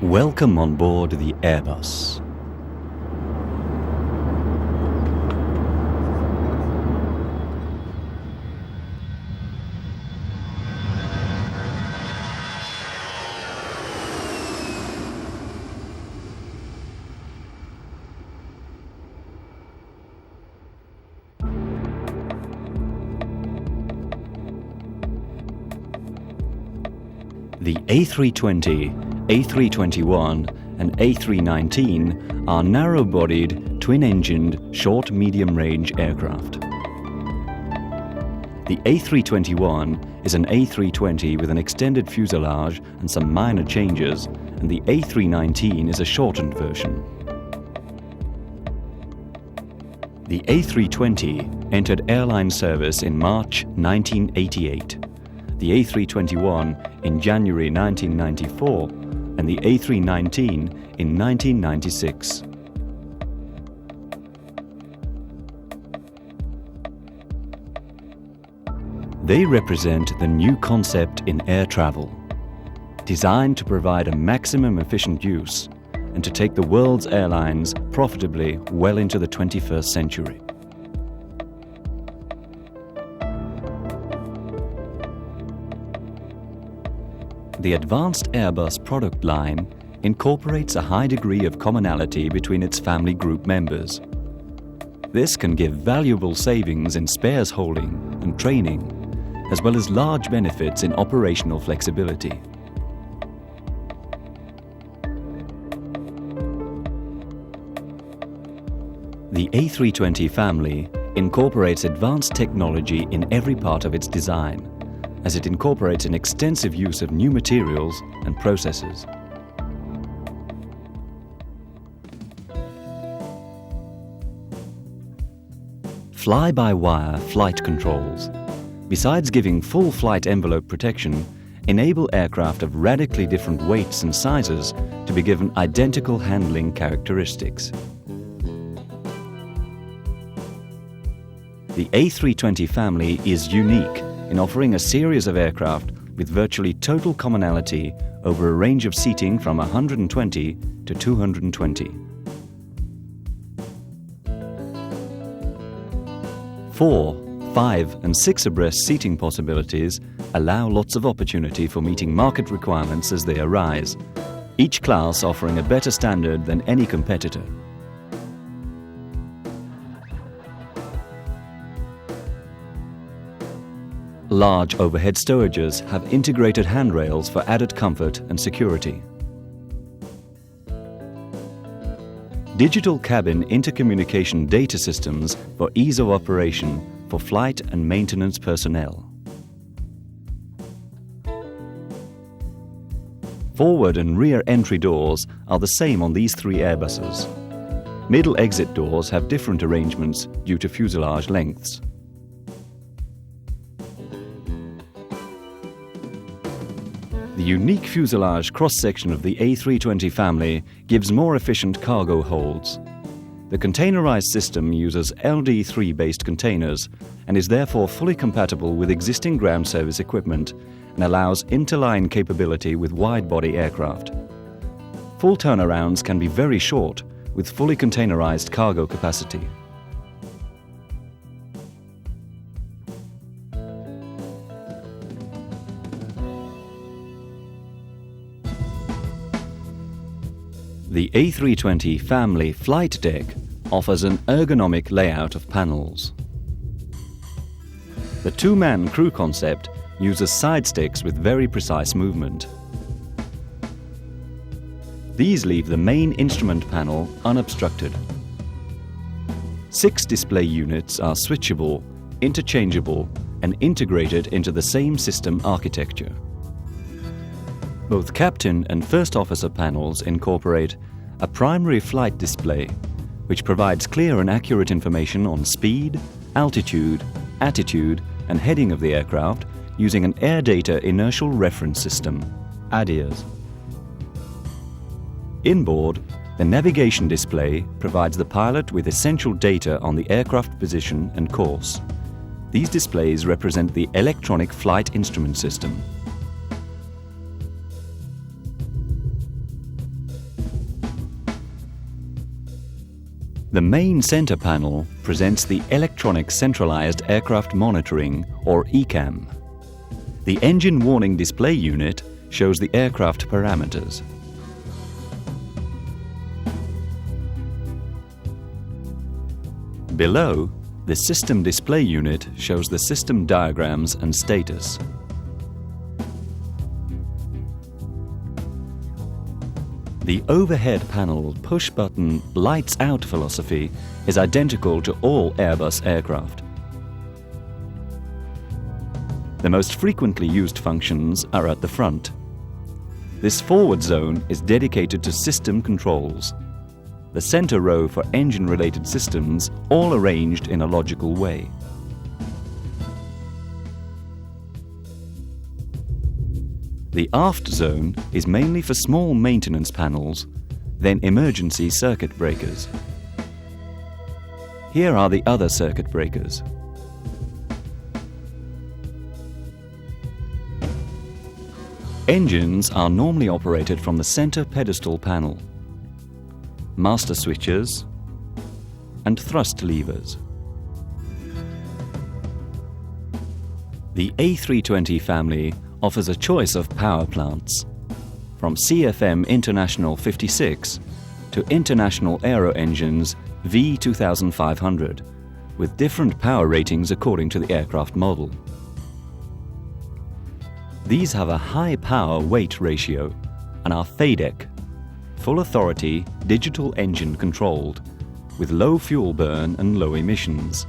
Welcome on board the Airbus. The A320, A321 and A319 are narrow-bodied, twin-engined, short-medium-range aircraft. The A321 is an A320 with an extended fuselage and some minor changes, and the A319 is a shortened version. The A320 entered airline service in March 1988, the A321 in January 1994, and the A319 in 1996. They represent the new concept in air travel, designed to provide a maximum efficient use and to take the world's airlines profitably well into the 21st century. The advanced Airbus product line incorporates a high degree of commonality between its family group members. This can give valuable savings in spares holding and training, as well as large benefits in operational flexibility. The A320 family incorporates advanced technology in every part of its design, as it incorporates an extensive use of new materials and processes. Fly-by-wire flight controls, besides giving full flight envelope protection, enable aircraft of radically different weights and sizes to be given identical handling characteristics. The A320 family is unique in offering a series of aircraft with virtually total commonality over a range of seating from 120 to 220. 4, 5 and 6 abreast seating possibilities allow lots of opportunity for meeting market requirements as they arise, each class offering a better standard than any competitor. Large overhead stowages have integrated handrails for added comfort and security. Digital cabin intercommunication data systems for ease of operation for flight and maintenance personnel. Forward and rear entry doors are the same on these three Airbuses. Middle exit doors have different arrangements due to fuselage lengths. The unique fuselage cross-section of the A320 family gives more efficient cargo holds. The containerized system uses LD3-based containers and is therefore fully compatible with existing ground service equipment and allows interline capability with wide-body aircraft. Full turnarounds can be very short with fully containerized cargo capacity. The A320 family flight deck offers an ergonomic layout of panels. The two-man crew concept uses side sticks with very precise movement. These leave the main instrument panel unobstructed. 6 display units are switchable, interchangeable, and integrated into the same system architecture. Both captain and first officer panels incorporate a primary flight display, which provides clear and accurate information on speed, altitude, attitude, and heading of the aircraft using an Air Data Inertial Reference System, ADIRS. Inboard, the navigation display provides the pilot with essential data on the aircraft position and course. These displays represent the electronic flight instrument system. The main center panel presents the Electronic Centralized Aircraft Monitoring, or ECAM. The Engine Warning Display Unit shows the aircraft parameters. Below, the System Display Unit shows the system diagrams and status. The overhead panel push-button lights out philosophy is identical to all Airbus aircraft. The most frequently used functions are at the front. This forward zone is dedicated to system controls. The center row for engine-related systems, all arranged in a logical way. The aft zone is mainly for small maintenance panels, then emergency circuit breakers. Here are the other circuit breakers. Engines are normally operated from the center pedestal panel, master switches, and thrust levers. The A320 family offers a choice of power plants, from CFM International 56 to International Aero Engines V2500, with different power ratings according to the aircraft model. These have a high power-weight ratio and are FADEC, full authority digital engine controlled, with low fuel burn and low emissions.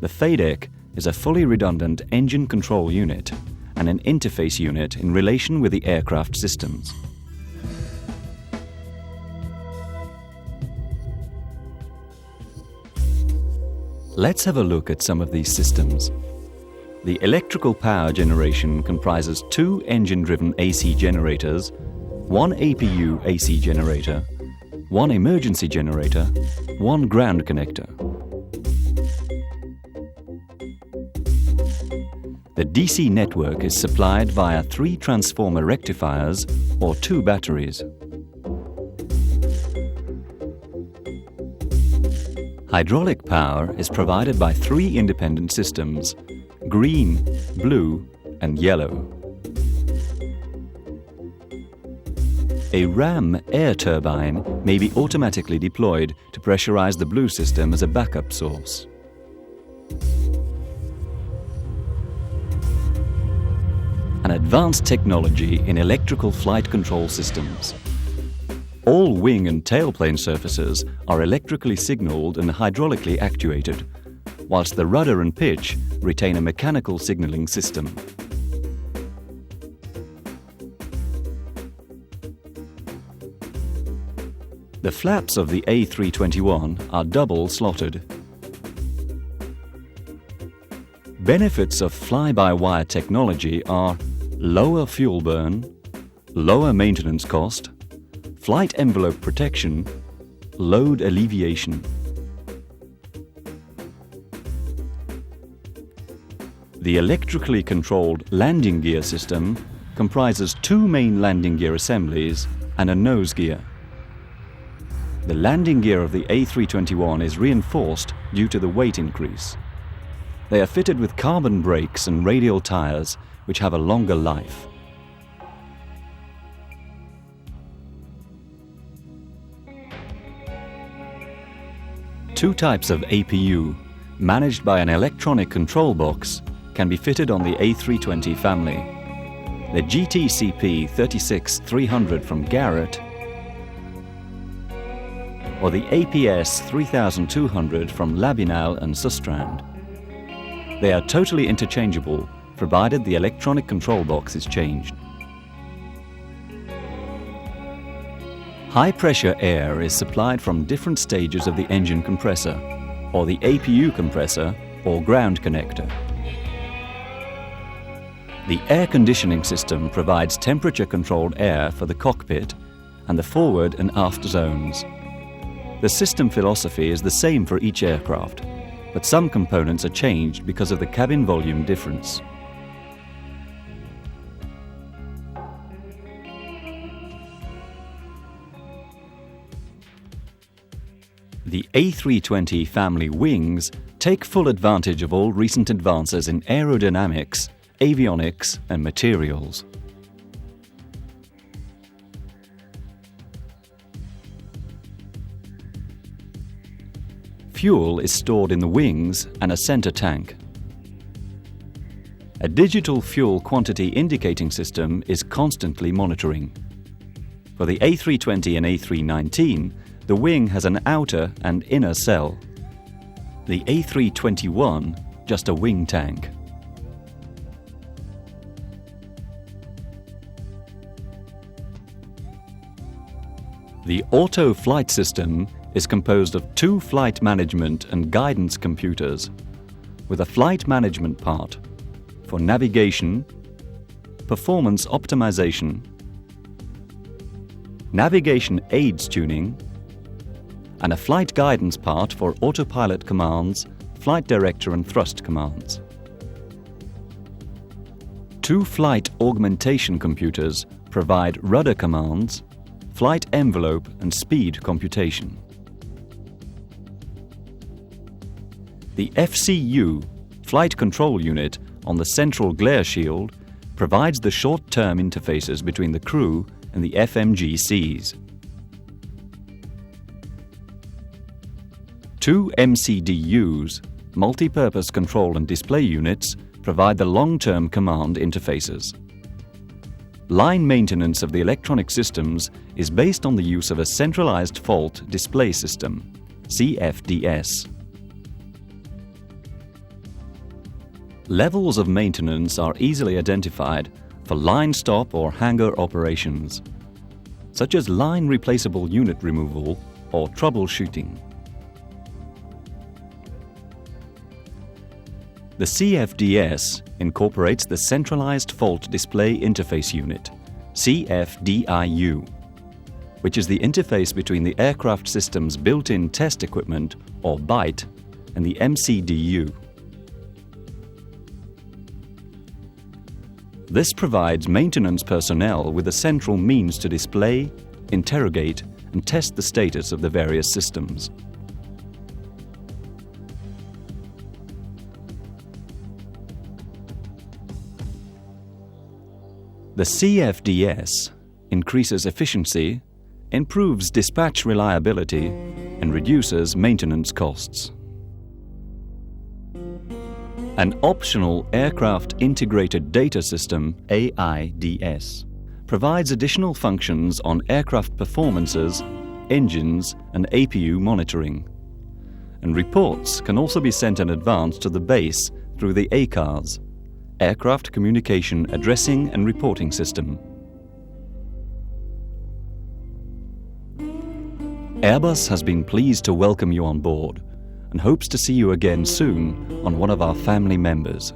The FADEC is a fully redundant engine control unit and an interface unit in relation with the aircraft systems. Let's have a look at some of these systems. The electrical power generation comprises 2 engine-driven AC generators, 1 APU AC generator, 1 emergency generator, 1 ground connector. The DC network is supplied via 3 transformer rectifiers or 2 batteries. Hydraulic power is provided by 3 independent systems: green, blue, and yellow. A ram air turbine may be automatically deployed to pressurize the blue system as a backup source. An advanced technology in electrical flight control systems. All wing and tailplane surfaces are electrically signaled and hydraulically actuated, whilst the rudder and pitch retain a mechanical signaling system. The flaps of the A321 are double slotted. Benefits of fly-by-wire technology are lower fuel burn, lower maintenance cost, flight envelope protection, load alleviation. The electrically controlled landing gear system comprises 2 main landing gear assemblies and a nose gear. The landing gear of the A321 is reinforced due to the weight increase. They are fitted with carbon brakes and radial tires, which have a longer life. Two types of APU, managed by an electronic control box, can be fitted on the A320 family. The GTCP 36300 from Garrett or the APS 3200 from Labinal and Sustrand. They are totally interchangeable, provided the electronic control box is changed. High-pressure air is supplied from different stages of the engine compressor, or the APU compressor or ground connector. The air conditioning system provides temperature-controlled air for the cockpit and the forward and aft zones. The system philosophy is the same for each aircraft, but some components are changed because of the cabin volume difference. The A320 family wings take full advantage of all recent advances in aerodynamics, avionics and materials. Fuel is stored in the wings and a center tank. A digital fuel quantity indicating system is constantly monitoring. For the A320 and A319, the wing has an outer and inner cell. The A321, just a wing tank. The auto flight system is composed of 2 flight management and guidance computers, with a flight management part for navigation, performance optimization, navigation aids tuning, and a flight guidance part for autopilot commands, flight director and thrust commands. 2 flight augmentation computers provide rudder commands, flight envelope and speed computation. The FCU, Flight Control Unit, on the central glare shield provides the short-term interfaces between the crew and the FMGCs. 2 MCDUs, multi-purpose control and display units, provide the long-term command interfaces. Line maintenance of the electronic systems is based on the use of a centralized fault display system, CFDS. Levels of maintenance are easily identified for line stop or hangar operations, such as line replaceable unit removal or troubleshooting. The CFDS incorporates the Centralized Fault Display Interface Unit, CFDIU, which is the interface between the aircraft system's built-in test equipment, or BITE, and the MCDU. This provides maintenance personnel with a central means to display, interrogate, and test the status of the various systems. The CFDS increases efficiency, improves dispatch reliability, and reduces maintenance costs. An optional Aircraft Integrated Data System, AIDS, provides additional functions on aircraft performances, engines, and APU monitoring. And reports can also be sent in advance to the base through the ACARS, Aircraft Communication Addressing and Reporting System. Airbus has been pleased to welcome you on board and hopes to see you again soon on one of our family members.